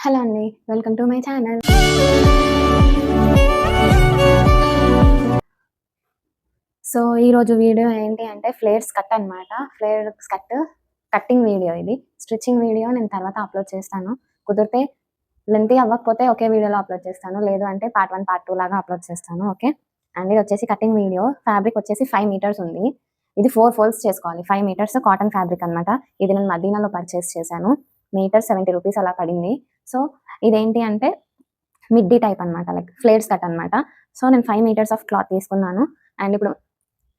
Hello అండి. Welcome to my channel. So, ఈరోజు video ఏంటి అంటే ఫ్లేర్స్ కట్ అనమాట. ఫ్లేర్స్ కట్టింగ్ వీడియో ఇది. స్టిచ్చింగ్ వీడియో నేను తర్వాత అప్‌లోడ్ చేస్తాను. కుదిరితే లెంతీ అవ్వకపోతే ఒకే వీడియోలో అప్‌లోడ్ చేస్తాను. లేదు అంటే పార్ట్ 1, పార్ట్ 2 లాగా అప్‌లోడ్ చేస్తాను. ఓకే. అండ్ ఇది వచ్చేసి కటింగ్ వీడియో. ఫ్యాబ్రిక్ వచ్చేసి 5 మీటర్స్ ఉంది. ఇది 4 ఫోల్డ్స్ చేసుకోవాలి. 5 మీటర్స్ కాటన్ ఫ్యాబ్రిక్ అనమాట. ఇది నేను మదీనాలో పర్చేస్ చేశాను. మీటర్ ₹70 అలా పడింది. సో, ఇదేంటి అంటే మిడ్డీ టైప్ అనమాట. లైక్ ఫ్లేర్స్ కట్ అనమాట. సో, నేను 5 మీటర్స్ ఆఫ్ క్లాత్ తీసుకున్నాను. అండ్ ఇప్పుడు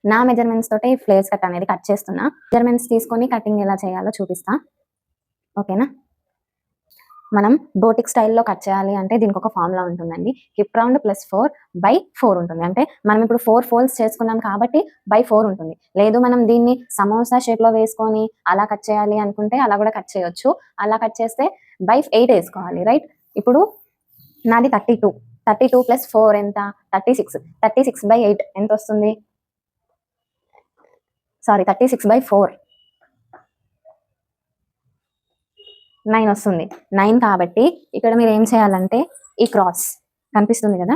నా మెజర్‌మెంట్స్ తోటే ఫ్లేర్స్ కట్ అనేది కట్ చేస్తున్నా. మెజర్‌మెంట్స్ తీసుకొని కటింగ్ ఎలా చేయాలో చూపిస్తా. ఓకేనా? మనం బోటిక్ స్టైల్‌లో కట్ చేయాలి అంటే దీనికొక ఫార్ములా ఉంటుందండి. హిప్ రౌండ్ +4/4 ఉంటుంది. అంటే మనం ఇప్పుడు 4 ఫోల్డ్స్ చేసుకున్నాం కాబట్టి 4 ఉంటుంది. లేదు మనం దీన్ని సమోసా షేప్‌లో వేసుకొని అలా కట్ చేయాలి అనుకుంటే అలా కూడా కట్ చేయొచ్చు. అలా కట్ చేస్తే 8 ఏసుకోవాలి. రైట్? ఇప్పుడు నాది 32. 32 + 4 ఎంత? 36. 36/8 ఎంతొస్తుంది? సారీ 36/4 9 వస్తుంది. 9 కాబట్టి ఇక్కడ మీరు ఏం చేయాలంటే ఈ క్రాస్ కనిపిస్తుంది కదా,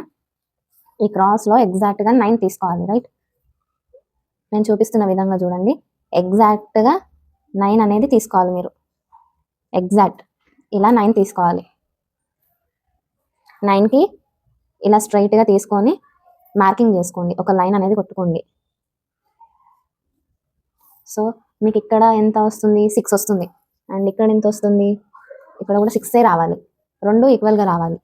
ఈ క్రాస్లో ఎగ్జాక్ట్గా 9 తీసుకోవాలి. రైట్? నేను చూపిస్తున్న విధంగా చూడండి. ఎగ్జాక్ట్గా 9 అనేది తీసుకోవాలి మీరు. ఎగ్జాక్ట్ ఇలా 9 తీసుకోవాలి. 9కి ఇలా స్ట్రైట్గా తీసుకొని మార్కింగ్ చేసుకోండి. ఒక లైన్ అనేది కొట్టుకోండి. సో మీకు ఇక్కడ ఎంత వస్తుంది? 6 వస్తుంది. అండ్ ఇక్కడ ఎంత వస్తుంది? ఇక్కడ కూడా 6 రావాలి. రెండు ఈక్వల్గా రావాలి.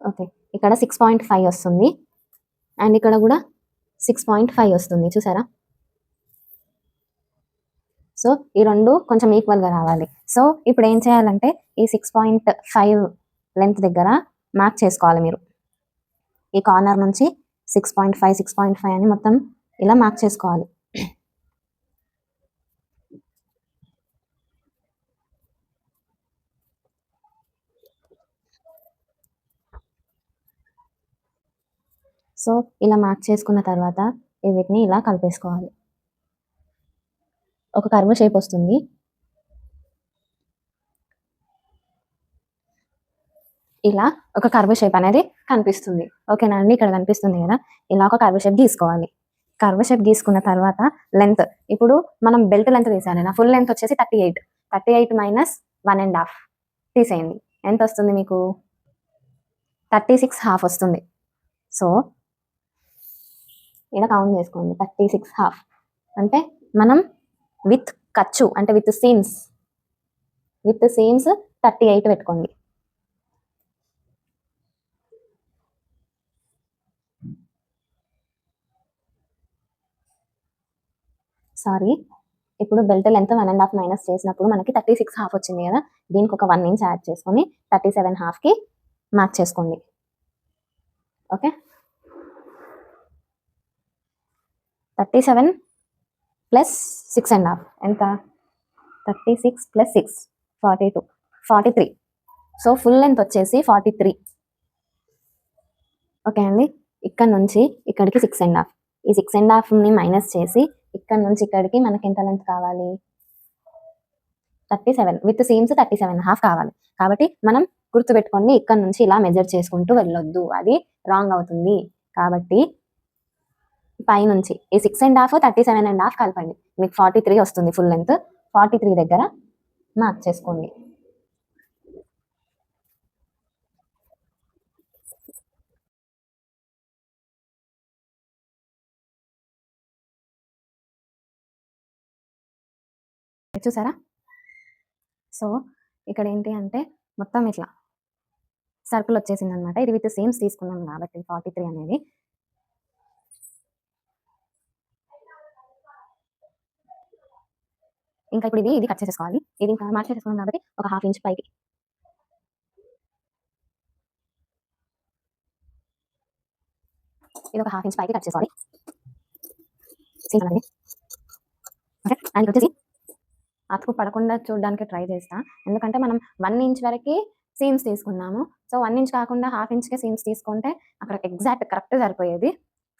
ఓకే, ఇక్కడ 6.5 వస్తుంది. అండ్ ఇక్కడ కూడా 6.5 వస్తుంది. చూసారా? సో ఈ రెండు కొంచెం ఈక్వల్గా రావాలి. సో ఇప్పుడు ఏం చేయాలంటే ఈ 6.5 లెంత్ దగ్గర మార్క్ చేసుకోవాలి మీరు. ఈ కార్నర్ నుంచి 6.5 అని మొత్తం ఇలా మార్క్ చేసుకోవాలి. సో ఇలా మార్క్ చేసుకున్న తర్వాత వీటిని ఇలా కలిపేసుకోవాలి. ఒక కర్వ్ షేప్ వస్తుంది. ఇలా ఒక కర్వ్ షేప్ అనేది కనిపిస్తుంది. ఓకేనా అండి? ఇక్కడ కనిపిస్తుంది కదా, ఇలా ఒక కర్వ్ షేప్ గీసుకోవాలి. కర్వ్ షేప్ గీసుకున్న తర్వాత లెంత్, ఇప్పుడు మనం బెల్ట్ లెంత్ తీసాను. నా ఫుల్ లెంత్ వచ్చేసి 38. 38 - 1.5 తీసేయండి. ఎంత వస్తుంది మీకు? 36.5 వస్తుంది. సో ఇలా కౌంట్ చేసుకోండి. 36.5 అంటే మనం విత్ ఖర్చు అంటే విత్ సీమ్స్ 38 పెట్టుకోండి. సారీ, ఇప్పుడు బెల్ట్ లెంత్ 1.5 మైనస్ చేసినప్పుడు మనకి 36.5 వచ్చింది కదా, దీనికి ఒక 1 ఇంచ్ యాడ్ చేసుకొని 37.5కి మార్క్ చేసుకోండి. ఓకే, 37 + 6.5 ఎంత? 36 + 6 42 43. సో ఫుల్ లెంత్ వచ్చేసి 43. ఓకే అండి? ఇక్కడ నుంచి ఇక్కడికి 6.5. ఈ 6.5ని మైనస్ చేసి ఇక్కడ నుంచి ఇక్కడికి మనకి ఎంత లెంత్ కావాలి? 37 విత్ సీమ్స్ 37.5 కావాలి. కాబట్టి మనం గుర్తుపెట్టుకోండి, ఇక్కడ నుంచి ఇలా మెజర్ చేసుకుంటూ వెళ్ళొద్దు, అది రాంగ్ అవుతుంది. కాబట్టి పైనుంచి ఈ 6.5 37.5 కలపండి, మీకు 43 వస్తుంది ఫుల్ లెంత్. 43 దగ్గర మార్క్ చేసుకోండి. చూసారా? సో ఇక్కడ ఏంటి అంటే మొత్తం ఇట్లా సర్కిల్ వచ్చేసింది అనమాట. ఇది విత్ సేమ్స్ తీసుకున్నాం కాబట్టి 43 అనేది. ఇంకా ఇప్పుడు ఇది కట్ చేసేసుకోవాలి. ఇది ఇంకా మార్క్ చేసేసుకున్నాం కాబట్టి ఒక 1/2 ఇంచ్ పైకి, ఇది ఒక 1/2 ఇంచ్ పైకి కట్ చేసుకోవాలి. ఓకే, అండ్ వచ్చేసి అతుకు పడకుండా చూడడానికి ట్రై చేస్తా, ఎందుకంటే మనం 1 ఇంచ్ వరకు సీమ్స్ తీసుకున్నాము. సో 1 ఇంచ్ కాకుండా హాఫ్ ఇంచ్‌కే సీమ్స్ తీసుకుంటే అక్కడ ఎగ్జాక్ట్ కరెక్ట్ సరిపోయేది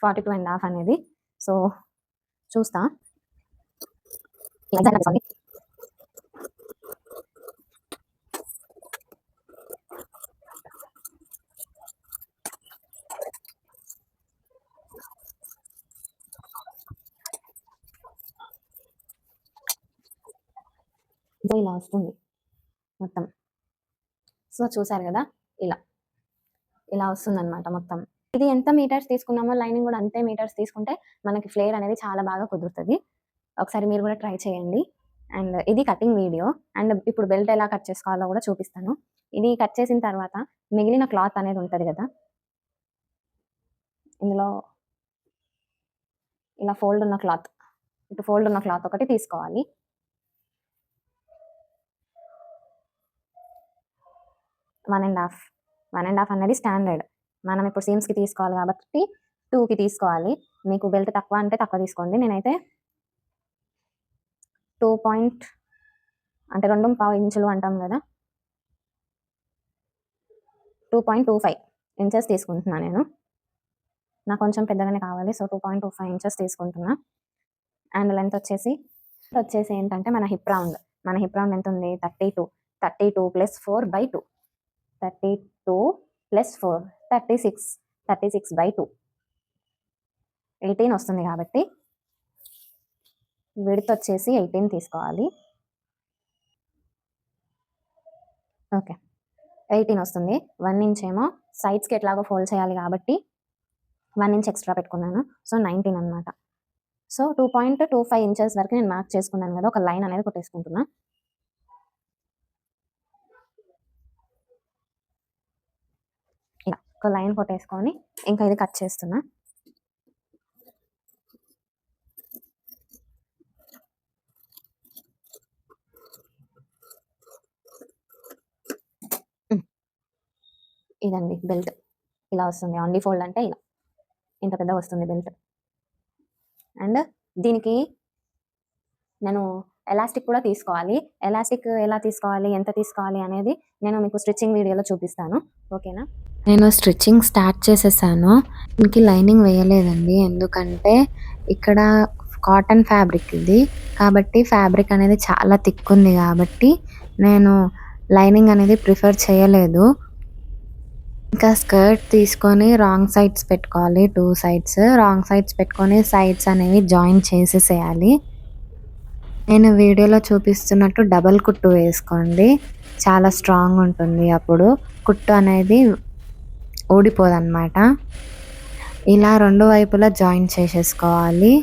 42.5 అనేది. సో చూస్తా. ఎగ్జాక్ట్ తీసుకోండి. సో ఇలా వస్తుంది మొత్తం. సో చూసారు కదా, ఇలా ఇలా వస్తుందన్నమాట మొత్తం. ఇది ఎంత మీటర్స్ తీసుకున్నామో లైనింగ్ కూడా అంతే మీటర్స్ తీసుకుంటే మనకి ఫ్లేర్ అనేది చాలా బాగా కుదురుతుంది. ఒకసారి మీరు కూడా ట్రై చేయండి. అండ్ ఇది కటింగ్ వీడియో. అండ్ ఇప్పుడు బెల్ట్ ఎలా కట్ చేసుకోవాలో కూడా చూపిస్తాను. ఇది కట్ చేసిన తర్వాత మిగిలిన క్లాత్ అనేది ఉంటుంది కదా, ఇందులో ఇలా ఫోల్డ్ ఉన్న క్లాత్, ఇటు ఫోల్డ్ ఉన్న క్లాత్ ఒకటి తీసుకోవాలి. 1.5 అనేది స్టాండర్డ్. మనం ఇప్పుడు సీమ్స్కి తీసుకోవాలి కాబట్టి 2కి తీసుకోవాలి. మీకు బెల్ట్ తక్కువ అంటే తక్కువ తీసుకోండి. నేనైతే 2 అంటే 2.5 ఇంచులు అంటాం కదా, 2.25 ఇంచెస్ తీసుకుంటున్నాను నేను. నాకు కొంచెం పెద్దగానే కావాలి, సో 2.25 ఇంచెస్ తీసుకుంటున్నా. అండ్ లెంత్ వచ్చేసి ఏంటంటే మన హిప్ రౌండ్ ఎంత ఉంది, 32 ప్లస్ 4/2, 32 ప్లస్ 4 36/2, 18 వస్తుంది కాబట్టి విడ్త్ వచ్చేసి 18 తీసుకోవాలి. ఓకే, 18 వస్తుంది. 1 ఇంచ్ ఏమో సైడ్స్కి ఎట్లాగో ఫోల్డ్ చేయాలి కాబట్టి 1 ఇంచ్ ఎక్స్ట్రా పెట్టుకున్నాను. సో 19 అనమాట. సో 2.25 ఇంచెస్ వరకు నేను మార్క్ చేసుకున్నాను కదా, ఒక లైన్ అనేది కొట్టేసుకుంటున్నా. ఇలా ఒక లైన్ కొట్టేసుకొని ఇంకా ఇది కట్ చేస్తున్నా. ఇదండి బెల్ట్, ఇలా వస్తుంది. ఆన్ ది ఫోల్డ్ అంటే ఇలా ఇంత పెద్ద వస్తుంది బెల్ట్. అండ్ దీనికి నేను ఎలాస్టిక్ కూడా తీసుకోవాలి. ఎలాస్టిక్ ఎలా తీసుకోవాలి, ఎంత తీసుకోవాలి అనేది నేను మీకు స్టిచ్చింగ్ వీడియోలో చూపిస్తాను. ఓకేనా? నేను స్టిచ్చింగ్ స్టార్ట్ చేసేసాను. దీనికి లైనింగ్ వేయలేదండి, ఎందుకంటే ఇక్కడ కాటన్ ఫ్యాబ్రిక్ ఇది కాబట్టి ఫ్యాబ్రిక్ అనేది చాలా థిక్ ఉంది కాబట్టి నేను లైనింగ్ అనేది ప్రిఫర్ చేయలేదు. ఇంకా స్కర్ట్ తీసుకొని రాంగ్ సైడ్స్ పెట్టుకోవాలి, 2 సైడ్స్ రాంగ్ సైడ్స్ పెట్టుకొని సైడ్స్ అనేవి జాయిన్ చేసేసేయాలి. నేను వీడియోలో చూపిస్తున్నట్టు డబల్ కుట్టు వేసుకోండి, చాలా స్ట్రాంగ్ ఉంటుంది. అప్పుడు కుట్టు అనేది ఊడిపోదన్నమాట. ఇలా 2 వైపులా జాయిన్ చేసేసుకోవాలి.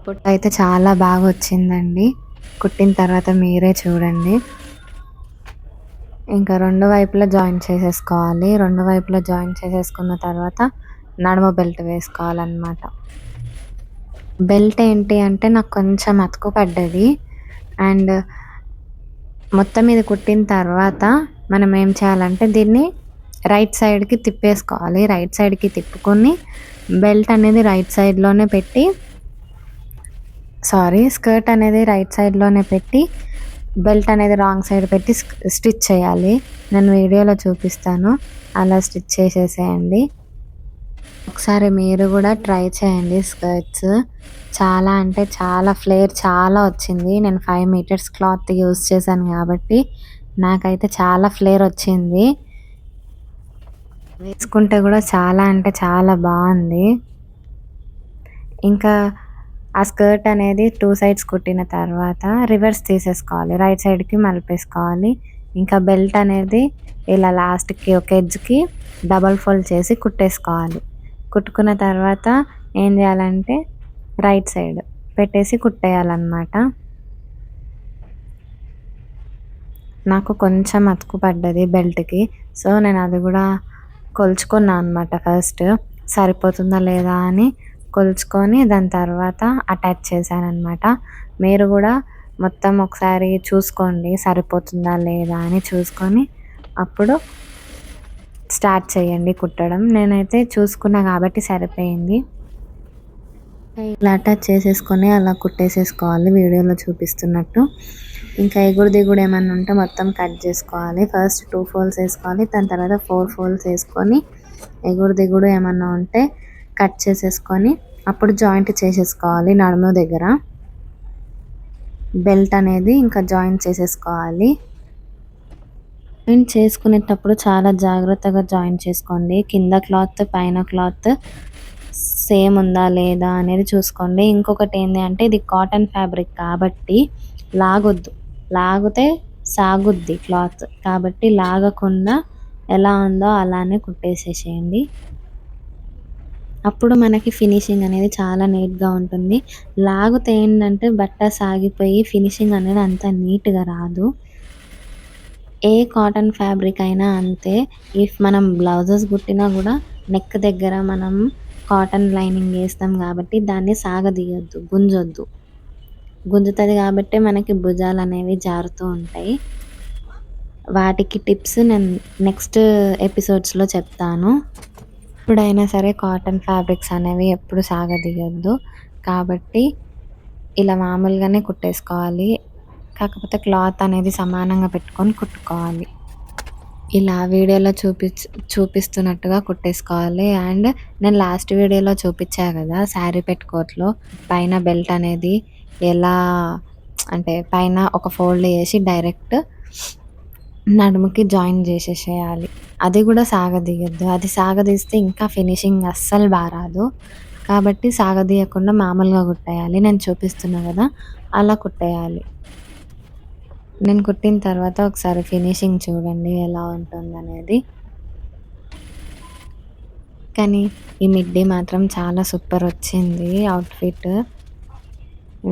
కుట్టు అయితే చాలా బాగా వచ్చిందండి. కుట్టిన తర్వాత మీరే చూడండి. ఇంకా 2 వైపులా జాయిన్ చేసేసుకోవాలి. 2 వైపులా జాయిన్ చేసేసుకున్న తర్వాత నడుము బెల్ట్ వేసుకోవాలన్నమాట. బెల్ట్ ఏంటి అంటే నాకు కొంచెం అతుకు పడ్డది. అండ్ మొత్తం ఇది కుట్టిన తర్వాత మనం ఏం చేయాలంటే దీన్ని రైట్ సైడ్కి తిప్పేసుకోవాలి. రైట్ సైడ్కి తిప్పుకొని బెల్ట్ అనేది రైట్ సైడ్లోనే పెట్టి, స్కర్ట్ అనేది రైట్ సైడ్లోనే పెట్టి బెల్ట్ అనేది రాంగ్ సైడ్ పెట్టి స్టిచ్ చేయాలి. నేను వీడియోలో చూపిస్తాను, అలా స్టిచ్ చేసేసేయండి. ఒకసారి మీరు కూడా ట్రై చేయండి. స్కర్ట్స్ చాలా అంటే చాలా ఫ్లేర్ చాలా వచ్చింది. నేను 5 మీటర్స్ క్లాత్ యూజ్ చేశాను కాబట్టి నాకైతే చాలా ఫ్లేర్ వచ్చింది. వేసుకుంటే కూడా చాలా అంటే చాలా బాగుంది. ఇంకా ఆ స్కర్ట్ అనేది 2 సైడ్స్ కుట్టిన తర్వాత రివర్స్ తీసేసుకోవాలి, రైట్ సైడ్కి మలిపేసుకోవాలి. ఇంకా బెల్ట్ అనేది ఇలా లాస్ట్కి ఒక ఎడ్జ్కి డబల్ ఫోల్డ్ చేసి కుట్టేసుకోవాలి. కుట్టుకున్న తర్వాత ఏం చేయాలంటే రైట్ సైడ్ పెట్టేసి కుట్టేయాలన్నమాట. నాకు కొంచెం అతుకు పడ్డది బెల్ట్కి, సో నేను అది కూడా కొలుచుకున్నాను అనమాట. ఫస్ట్ సరిపోతుందా లేదా అని కొలుచుకొని దాని తర్వాత అటాచ్ చేశాను అనమాట. మీరు కూడా మొత్తం ఒకసారి చూసుకోండి, సరిపోతుందా లేదా అని చూసుకొని అప్పుడు స్టార్ట్ చేయండి కుట్టడం. నేనైతే చూసుకున్నా కాబట్టి సరిపోయింది. ఇలా అటాచ్ చేసేసుకొని అలా కుట్టేసేసుకోవాలి వీడియోలో చూపిస్తున్నట్టు. ఇంకా ఎగుడు దిగుడు ఏమన్నా ఉంటే మొత్తం కట్ చేసుకోవాలి. ఫస్ట్ 2 ఫోల్డ్స్ వేసుకోవాలి, దాని తర్వాత 4 ఫోల్డ్స్ వేసుకొని ఎగుడు దిగుడు ఏమన్నా ఉంటే కట్ చేసేసుకొని అప్పుడు జాయింట్ చేసేసుకోవాలి. నడుము దగ్గర బెల్ట్ అనేది ఇంకా జాయింట్ చేసేసుకోవాలి. జాయింట్ చేసుకునేటప్పుడు చాలా జాగ్రత్తగా జాయింట్ చేసుకోండి. కింద క్లాత్ పైన క్లాత్ సేమ్ ఉందా లేదా అనేది చూసుకోండి. ఇంకొకటి ఏంటి అంటే ఇది కాటన్ ఫ్యాబ్రిక్ కాబట్టి లాగొద్దు, లాగితే సాగుద్ది క్లాత్, కాబట్టి లాగకుండా ఎలా ఉందో అలానే కుట్టేసేసేయండి. అప్పుడు మనకి ఫినిషింగ్ అనేది చాలా నీట్గా ఉంటుంది. లాగితే ఏంటంటే బట్ట సాగిపోయి ఫినిషింగ్ అనేది అంత నీట్గా రాదు. ఏ కాటన్ ఫ్యాబ్రిక్ అయినా అంతే. ఇఫ్ మనం బ్లౌజెస్ కుట్టినా కూడా నెక్ దగ్గర మనం కాటన్ లైనింగ్ వేస్తాం కాబట్టి దాన్ని సాగదీయొద్దు, గుంజొద్దు. గుంజుతుంది కాబట్టి మనకి భుజాలు అనేవి జారుతూ ఉంటాయి. వాటికి టిప్స్ నేను నెక్స్ట్ ఎపిసోడ్స్లో చెప్తాను. ఎప్పుడైనా సరే కాటన్ ఫ్యాబ్రిక్స్ అనేవి ఎప్పుడు సాగదీయొద్దు. కాబట్టి ఇలా మామూలుగానే కుట్టేసుకోవాలి. కాకపోతే క్లాత్ అనేది సమానంగా పెట్టుకొని కుట్టుకోవాలి. ఇలా వీడియోలో చూపిస్తున్నట్టుగా కుట్టేసుకోవాలి. అండ్ నేను లాస్ట్ వీడియోలో చూపించా కదా శారీ పెట్టుకోవట్లో పైన బెల్ట్ అనేది ఎలా అంటే పైన ఒక ఫోల్డ్ వేసి డైరెక్ట్ నడుముకి జాయిన్ చేసేసేయాలి. అది కూడా సాగదీయొద్దు. అది సాగదీస్తే ఇంకా ఫినిషింగ్ అస్సలు బాగా రాదు. కాబట్టి సాగదీయకుండా మామూలుగా కుట్టేయాలి. నేను చూపిస్తున్నా కదా అలా కుట్టేయాలి. నేను కుట్టిన తర్వాత ఒకసారి ఫినిషింగ్ చూడండి ఎలా ఉంటుందనేది. కానీ ఈ మిడ్డీ మాత్రం చాలా సూపర్ వచ్చింది. అవుట్ఫిట్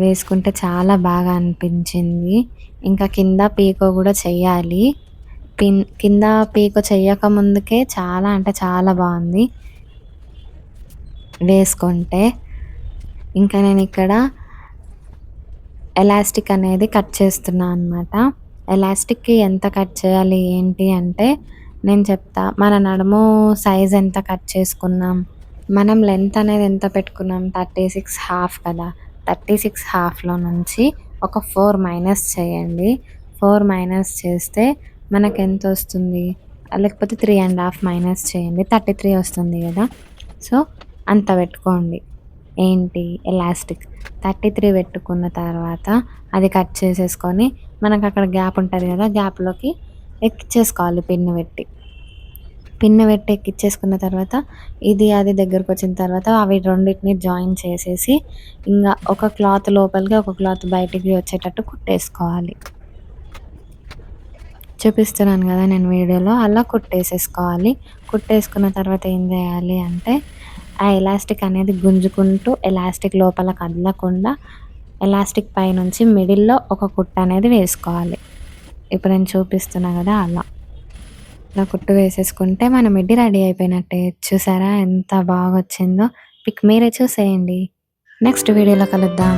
వేసుకుంటే చాలా బాగా అనిపించింది. ఇంకా కింద పీకో కూడా చెయ్యాలి. కింద పీకో చెయ్యక ముందుకే చాలా అంటే చాలా బాగుంది వేసుకుంటే. ఇంకా నేను ఇక్కడ ఎలాస్టిక్ అనేది కట్ చేస్తున్నా అనమాట. ఎలాస్టిక్కి ఎంత కట్ చేయాలి ఏంటి అంటే నేను చెప్తా. మన నడుము సైజ్ ఎంత కట్ చేసుకున్నాం, మనం లెంత్ అనేది ఎంత పెట్టుకున్నాం, 36.5 కదా. 36.5లో నుంచి ఒక 4 మైనస్ చేయండి. 4 మైనస్ చేస్తే మనకు ఎంత వస్తుంది, లేకపోతే 3.5 మైనస్ చేయండి, 33 వస్తుంది కదా. సో అంత పెట్టుకోండి. ఏంటి ఎలాస్టిక్ 33 పెట్టుకున్న తర్వాత అది కట్ చేసేసుకొని మనకు అక్కడ గ్యాప్ ఉంటుంది కదా, గ్యాప్లోకి ఎక్కించేసుకోవాలి పిన్ను పెట్టి ఎక్కించేసుకున్న తర్వాత ఇది అది దగ్గరకు వచ్చిన తర్వాత అవి రెండింటిని జాయిన్ చేసేసి ఇంకా ఒక క్లాత్ లోపలికి ఒక క్లాత్ బయటికి వచ్చేటట్టు కుట్టేసుకోవాలి. చూపిస్తున్నాను కదా నేను వీడియోలో, అలా కుట్టేసేసుకోవాలి. కుట్టేసుకున్న తర్వాత ఏం చేయాలి అంటే ఆ ఎలాస్టిక్ అనేది గుంజుకుంటూ ఎలాస్టిక్ లోపల కదలకుండా ఎలాస్టిక్ పైనుంచి మిడిల్లో ఒక కుట్టు అనేది వేసుకోవాలి. ఇప్పుడు నేను చూపిస్తున్నా కదా అలా కుట్టు వేసేసుకుంటే మన మిడ్డీ రెడీ అయిపోయినట్టే. చూసారా ఎంత బాగా వచ్చిందో. పిక్ మీరే చూసేయండి. నెక్స్ట్ వీడియోలో కలుద్దాం.